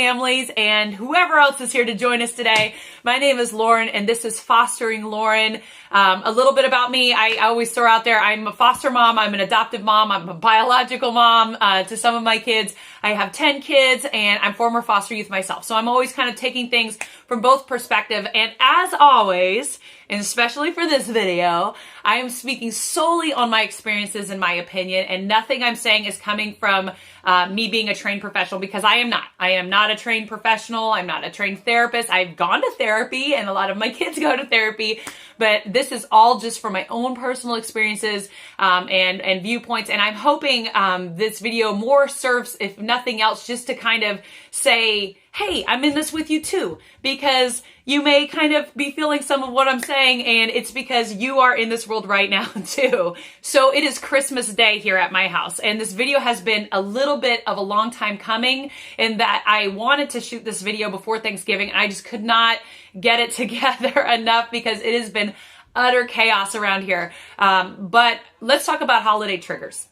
families and whoever else is here to join us today. My name is Lauren and this is Fostering Lauren. A little bit about me, I always throw out there, I'm a foster mom, I'm an adoptive mom, I'm a biological mom to some of my kids. I have 10 kids and I'm former foster youth myself. So I'm always kind of taking things from both perspective. And as always, and especially for this video, I am speaking solely on my experiences and my opinion, and nothing I'm saying is coming from me being a trained professional, because I am not. I am not a trained professional. I'm not a trained therapist. I've gone to therapy and a lot of my kids go to therapy, but this is all just from my own personal experiences and viewpoints. And I'm hoping this video more serves, if nothing else, just to kind of say, hey, I'm in this with you too, because you may kind of be feeling some of what I'm saying, and it's because you are in this world right now too. So it is Christmas Day here at my house, and this video has been a little bit of a long time coming in that I wanted to shoot this video before Thanksgiving, and I just could not get it together enough because it has been utter chaos around here. But let's talk about holiday triggers.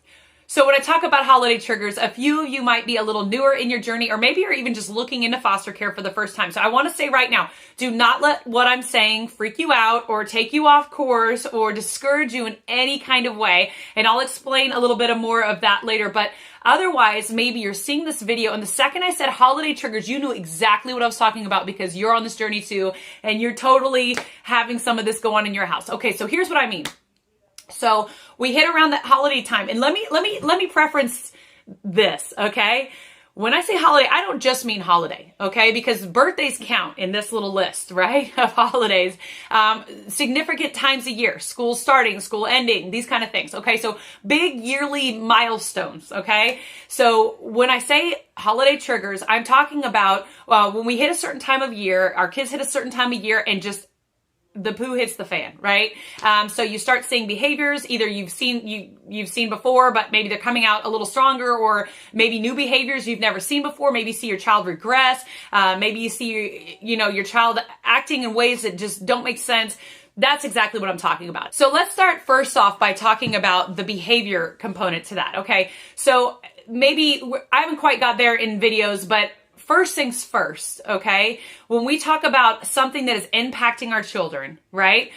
So when I talk about holiday triggers, a few of you might be a little newer in your journey, or maybe you're even just looking into foster care for the first time. So I want to say right now, do not let what I'm saying freak you out or take you off course or discourage you in any kind of way. And I'll explain a little bit more of that later. But otherwise, maybe you're seeing this video and the second I said holiday triggers, you knew exactly what I was talking about because you're on this journey too, and you're totally having some of this go on in your house. Okay, so here's what I mean. So we hit around that holiday time, and let me preference this, okay? When I say holiday, I don't just mean holiday, okay? Because birthdays count in this little list, right, of holidays. Significant times a year, school starting, school ending, these kind of things, okay? So big yearly milestones, okay? So when I say holiday triggers, I'm talking about when we hit a certain time of year, our kids hit a certain time of year, and just the poo hits the fan, right? So you start seeing behaviors either you've seen before, but maybe they're coming out a little stronger, or maybe new behaviors you've never seen before. Maybe you see your child regress. Maybe you see, your child acting in ways that just don't make sense. That's exactly what I'm talking about. So let's start first off by talking about the behavior component to that, okay? So maybe I haven't quite got there in videos, but first things first, okay? When we talk about something that is impacting our children, right?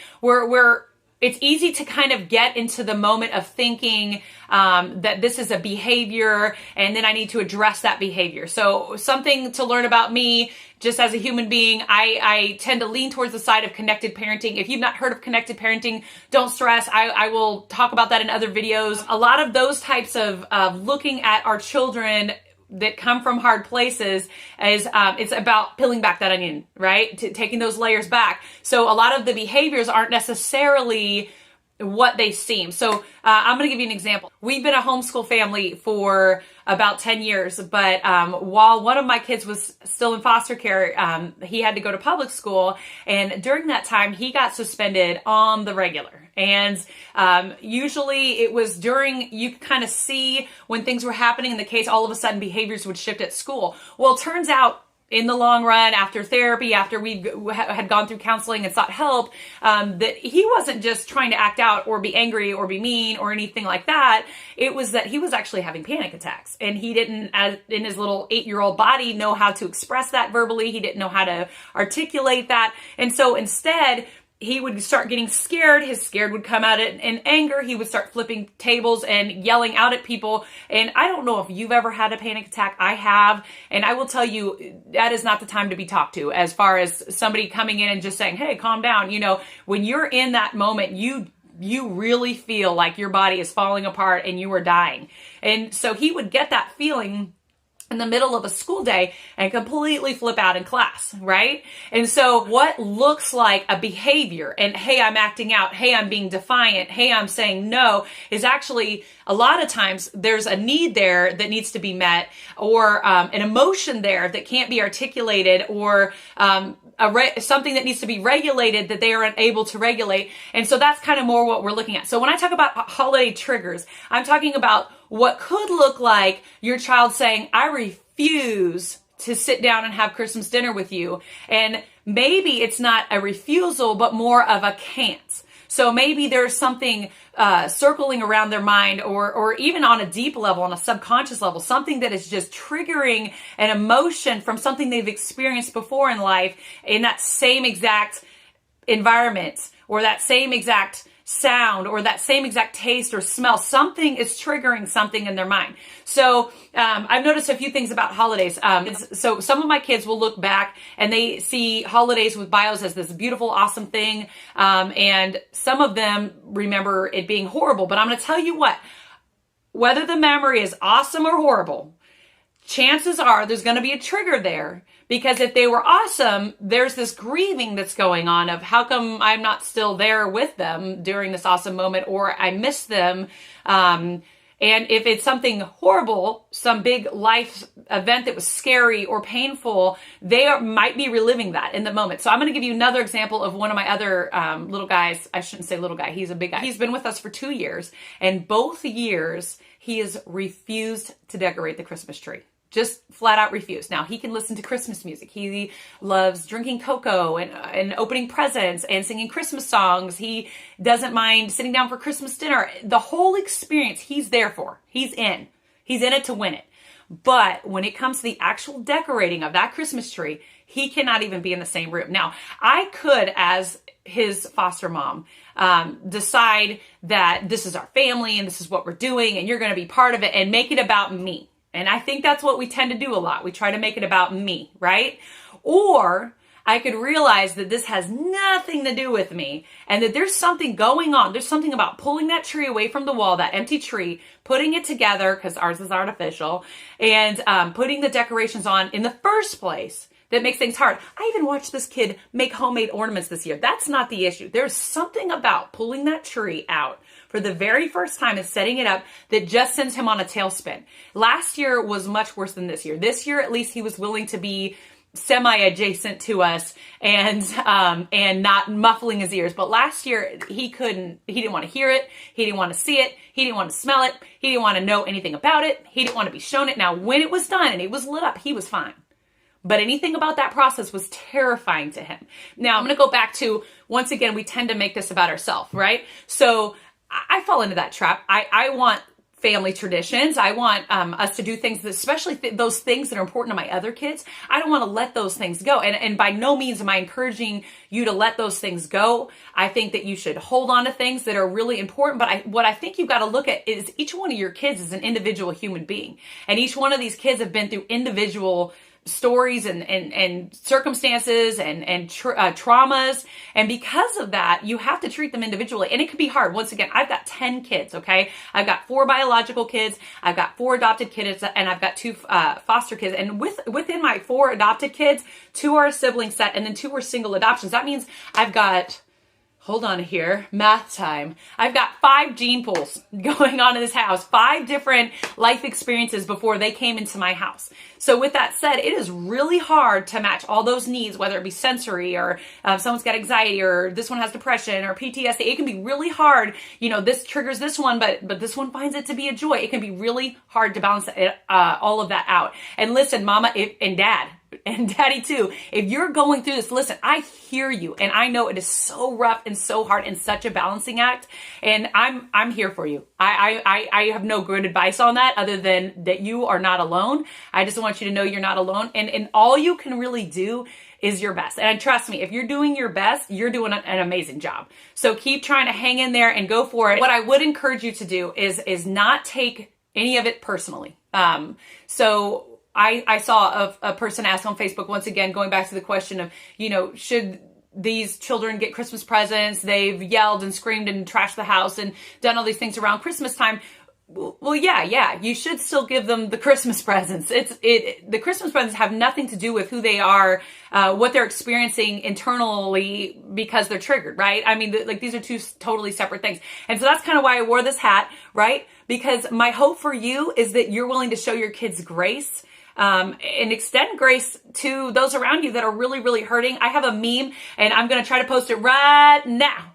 It's easy to kind of get into the moment of thinking that this is a behavior and then I need to address that behavior. So something to learn about me, just as a human being, I tend to lean towards the side of connected parenting. If you've not heard of connected parenting, don't stress. I will talk about that in other videos. A lot of those types of looking at our children that come from hard places is it's about peeling back that onion, right? Taking those layers back. So a lot of the behaviors aren't necessarily what they seem. So I'm going to give you an example. We've been a homeschool family for about 10 years, but while one of my kids was still in foster care, he had to go to public school, and during that time he got suspended on the regular. And usually it was you could kind of see when things were happening in the case, all of a sudden behaviors would shift at school. Well, it turns out in the long run, after therapy, after we had gone through counseling and sought help, that he wasn't just trying to act out or be angry or be mean or anything like that. It was that he was actually having panic attacks, and he didn't, in his little 8-year-old body, know how to express that verbally. He didn't know how to articulate that. And so instead, he would start getting scared. His scared would come out in anger. He would start flipping tables and yelling out at people. And I don't know if you've ever had a panic attack. I have. And I will tell you, that is not the time to be talked to as far as somebody coming in and just saying, hey, calm down. When you're in that moment, you really feel like your body is falling apart and you are dying. And so he would get that feeling in the middle of a school day and completely flip out in class, right? And so what looks like a behavior and, hey, I'm acting out, hey, I'm being defiant, hey, I'm saying no, is actually a lot of times there's a need there that needs to be met, or an emotion there that can't be articulated, or something that needs to be regulated that they are unable to regulate. And so that's kind of more what we're looking at. So when I talk about holiday triggers, I'm talking about what could look like your child saying, I refuse to sit down and have Christmas dinner with you. And maybe it's not a refusal, but more of a can't. So maybe there's something circling around their mind, or even on a deep level, on a subconscious level, something that is just triggering an emotion from something they've experienced before in life in that same exact environment, or that same exact sound, or that same exact taste or smell. Something is triggering something in their mind. So I've noticed a few things about holidays. So some of my kids will look back and they see holidays with bios as this beautiful, awesome thing. And some of them remember it being horrible. But I'm going to tell you what, whether the memory is awesome or horrible, chances are there's going to be a trigger there, because if they were awesome, there's this grieving that's going on of how come I'm not still there with them during this awesome moment, or I miss them. And if it's something horrible, some big life event that was scary or painful, might be reliving that in the moment. So I'm going to give you another example of one of my other little guys. I shouldn't say little guy. He's a big guy. He's been with us for 2 years, and both years he has refused to decorate the Christmas tree. Just flat out refused. Now, he can listen to Christmas music. He loves drinking cocoa and opening presents and singing Christmas songs. He doesn't mind sitting down for Christmas dinner. The whole experience he's there for. He's in. He's in it to win it. But when it comes to the actual decorating of that Christmas tree, he cannot even be in the same room. Now, I could, as his foster mom, decide that this is our family and this is what we're doing and you're going to be part of it, and make it about me. And I think that's what we tend to do a lot. We try to make it about me, right? Or I could realize that this has nothing to do with me, and that there's something going on. There's something about pulling that tree away from the wall, that empty tree, putting it together, because ours is artificial, and putting the decorations on in the first place that makes things hard. I even watched this kid make homemade ornaments this year. That's not the issue. There's something about pulling that tree out for the very first time and setting it up that just sends him on a tailspin. Last year was much worse than this year. This year, at least, he was willing to be semi-adjacent to us and not muffling his ears. But last year, he didn't want to hear it. He didn't want to see it. He didn't want to smell it. He didn't want to know anything about it. He didn't want to be shown it. Now, when it was done and it was lit up, he was fine. But anything about that process was terrifying to him. Now, I'm going to go back to, once again, we tend to make this about ourselves, right? So I fall into that trap. I want family traditions. I want us to do things, that, especially those things that are important to my other kids. I don't want to let those things go. And by no means am I encouraging you to let those things go. I think that you should hold on to things that are really important. But what I think you've got to look at is each one of your kids is an individual human being. And each one of these kids have been through individual stories and circumstances and traumas. And because of that, you have to treat them individually. And it can be hard. Once again, I've got 10 kids, okay? I've got 4 biological kids, I've got 4 adopted kids, and I've got 2 foster kids. And within my 4 adopted kids, 2 are a sibling set, and then 2 are single adoptions. That means I've got, hold on here, math time. I've got 5 gene pools going on in this house, 5 different life experiences before they came into my house. So with that said, it is really hard to match all those needs, whether it be sensory or someone's got anxiety or this one has depression or PTSD. It can be really hard. You know, this triggers this one, but this one finds it to be a joy. It can be really hard to balance all of that out. And listen, mama and dad, and daddy too, if you're going through this, listen, I hear you, and I know it is so rough and so hard and such a balancing act, and I'm here for you. I have no good advice on that other than that you are not alone. I just want you to know you're not alone, and all you can really do is your best. And trust me, if you're doing your best, you're doing an amazing job. So keep trying to hang in there and go for it. What I would encourage you to do is not take any of it personally. So I saw a person ask on Facebook, once again, going back to the question of, you know, should these children get Christmas presents? They've yelled and screamed and trashed the house and done all these things around Christmas time. Well, yeah, you should still give them the Christmas presents. The Christmas presents have nothing to do with who they are, what they're experiencing internally because they're triggered, right? I mean, these are 2 totally separate things. And so that's kind of why I wore this hat, right? Because my hope for you is that you're willing to show your kids grace, and extend grace to those around you that are really, really hurting. I have a meme, and I'm going to try to post it right now.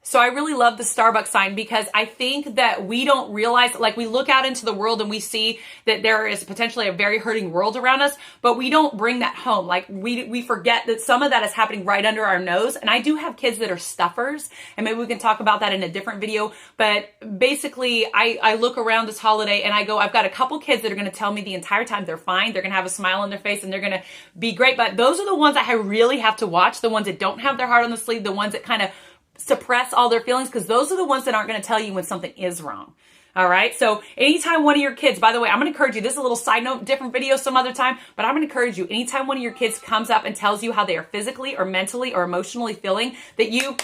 So I really love the Starbucks sign because I think that we don't realize, like we look out into the world and we see that there is potentially a very hurting world around us, but we don't bring that home. Like we forget that some of that is happening right under our nose. And I do have kids that are stuffers, and maybe we can talk about that in a different video. But basically I look around this holiday and I go, I've got a couple kids that are going to tell me the entire time they're fine. They're going to have a smile on their face and they're going to be great. But those are the ones I really have to watch, the ones that don't have their heart on the sleeve, the ones that kind of suppress all their feelings, because those are the ones that aren't going to tell you when something is wrong. All right. So anytime one of your kids, by the way, I'm going to encourage you, this is a little side note, different video some other time, but I'm going to encourage you, anytime one of your kids comes up and tells you how they are physically or mentally or emotionally feeling, that you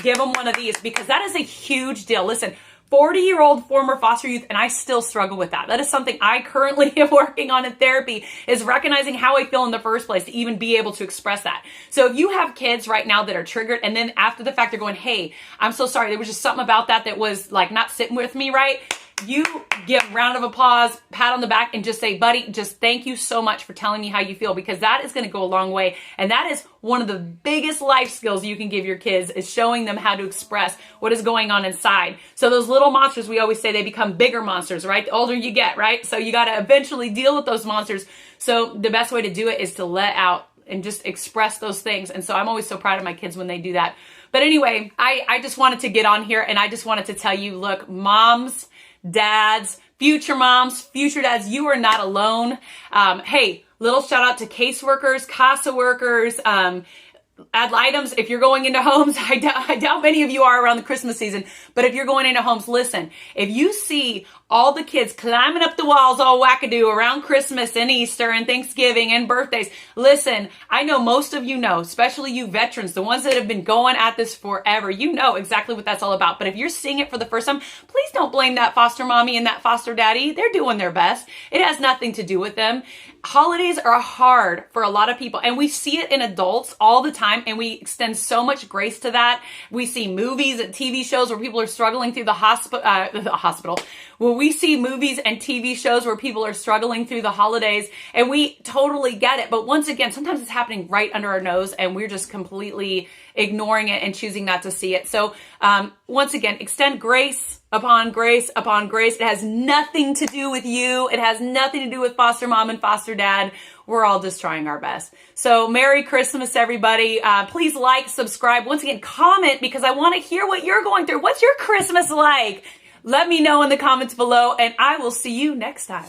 give them one of these, because that is a huge deal. Listen, 40-year-old former foster youth, and I still struggle with that. That is something I currently am working on in therapy, is recognizing how I feel in the first place to even be able to express that. So if you have kids right now that are triggered, and then after the fact they're going, hey, I'm so sorry, there was just something about that was like not sitting with me right, you give a round of applause, pat on the back, and just say, buddy, just thank you so much for telling me how you feel, because that is going to go a long way. And that is one of the biggest life skills you can give your kids, is showing them how to express what is going on inside. So those little monsters, we always say they become bigger monsters, right? The older you get, right? So you got to eventually deal with those monsters. So the best way to do it is to let out and just express those things. And so I'm always so proud of my kids when they do that. But anyway, I just wanted to get on here and I just wanted to tell you, look, moms, dads, future moms, future dads, you are not alone. Hey, little shout out to caseworkers, CASA workers, ad items. If you're going into homes, I doubt many of you are around the Christmas season, but if you're going into homes, listen, if you see all the kids climbing up the walls all wackadoo around Christmas and Easter and Thanksgiving and birthdays, listen, I know most of you know, especially you veterans, the ones that have been going at this forever, you know exactly what that's all about. But if you're seeing it for the first time, please don't blame that foster mommy and that foster daddy. They're doing their best. It has nothing to do with them. Holidays are hard for a lot of people, and we see it in adults all the time, and we extend so much grace to that. We see movies and TV shows where people are struggling through the hospital. Well, we see movies and TV shows where people are struggling through the holidays, and we totally get it. But once again, sometimes it's happening right under our nose, and we're just completely ignoring it and choosing not to see it. So once again, extend grace upon grace upon grace. It has nothing to do with you. It has nothing to do with foster mom and foster dad. We're all just trying our best. So Merry Christmas, everybody. Please like, subscribe. Once again, comment, because I want to hear what you're going through. What's your Christmas like? Let me know in the comments below, and I will see you next time.